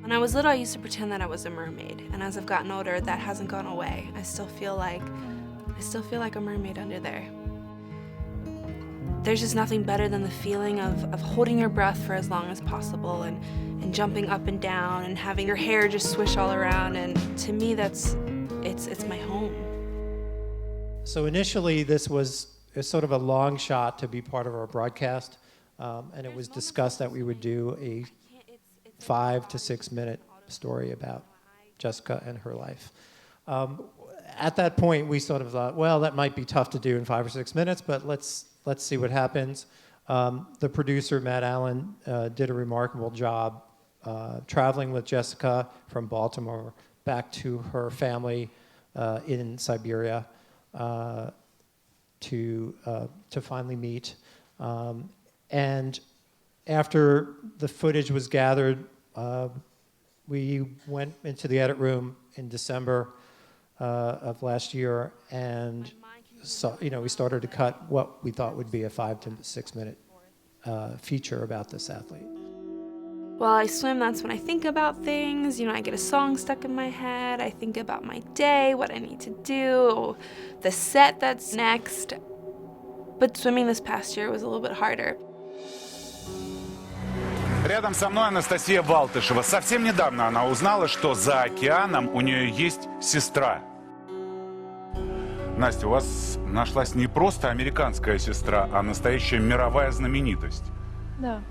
When I was little, I used to pretend that I was a mermaid, and as I've gotten older, that hasn't gone away. I still feel like a mermaid under there. There's just nothing better than the feeling of holding your breath for as long as possible and jumping up and down and having your hair just swish all around, and to me it's my home. So initially this was sort of a long shot to be part of our broadcast, and it was discussed that we would do a 5 to 6 minute story about Jessica and her life. At that point, we sort of thought, well, that might be tough to do in 5 or 6 minutes, but let's see what happens. The producer, Matt Allen, did a remarkable job traveling with Jessica from Baltimore back to her family in Siberia to finally meet. And after the footage was gathered, we went into the edit room in December of last year, and we started to cut what we thought would be a 5 to 6 minute feature about this athlete. While I swim, that's when I think about things. I get a song stuck in my head. I think about my day, what I need to do, the set that's next. But swimming this past year was a little bit harder. Рядом со мной Анастасия Валтышева. Совсем недавно она узнала, что за океаном у нее есть сестра. Настя, у вас нашлась не просто американская сестра, а настоящая мировая знаменитость. Да.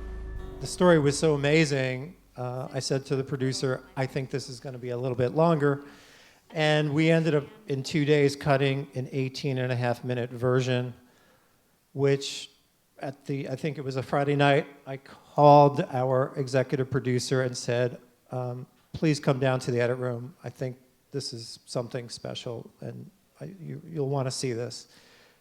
The story was so amazing, I said to the producer, I think this is going to be a little bit longer. And we ended up in 2 days cutting an 18-and-a-half-minute version, which I think it was a Friday night, I called our executive producer and said, please come down to the edit room. I think this is something special, and you'll want to see this.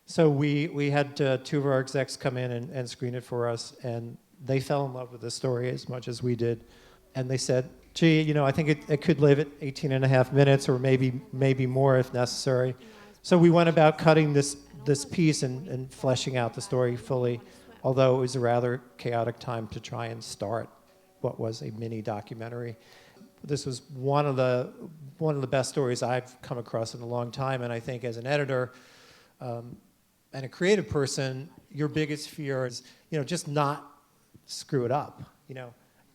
So we had 2 of our execs come in and screen it for us, and they fell in love with the story as much as we did. And they said, gee, I think it could live at 18-and-a-half minutes or maybe more if necessary. So we went about cutting this piece and fleshing out the story fully, although it was a rather chaotic time to try and start what was a mini documentary. This was one of the best stories I've come across in a long time, and I think as an editor and a creative person, your biggest fear is, just not screw it up.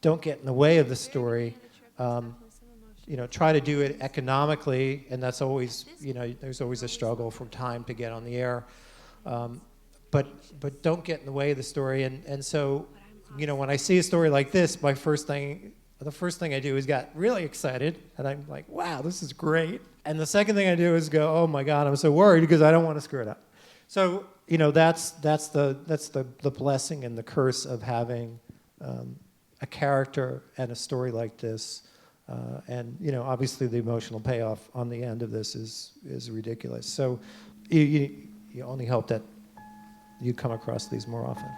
Don't get in the way of the story. Try to do it economically, and that's always, there's always a struggle from time to get on the air. But don't get in the way of the story. And so, when I see a story like this, the first thing I do is get really excited, and I'm like, wow, this is great. And the second thing I do is go, oh my God, I'm so worried because I don't want to screw it up. So, that's the blessing and the curse of having a character and a story like this. And obviously the emotional payoff on the end of this is ridiculous. So you only hope that you come across these more often.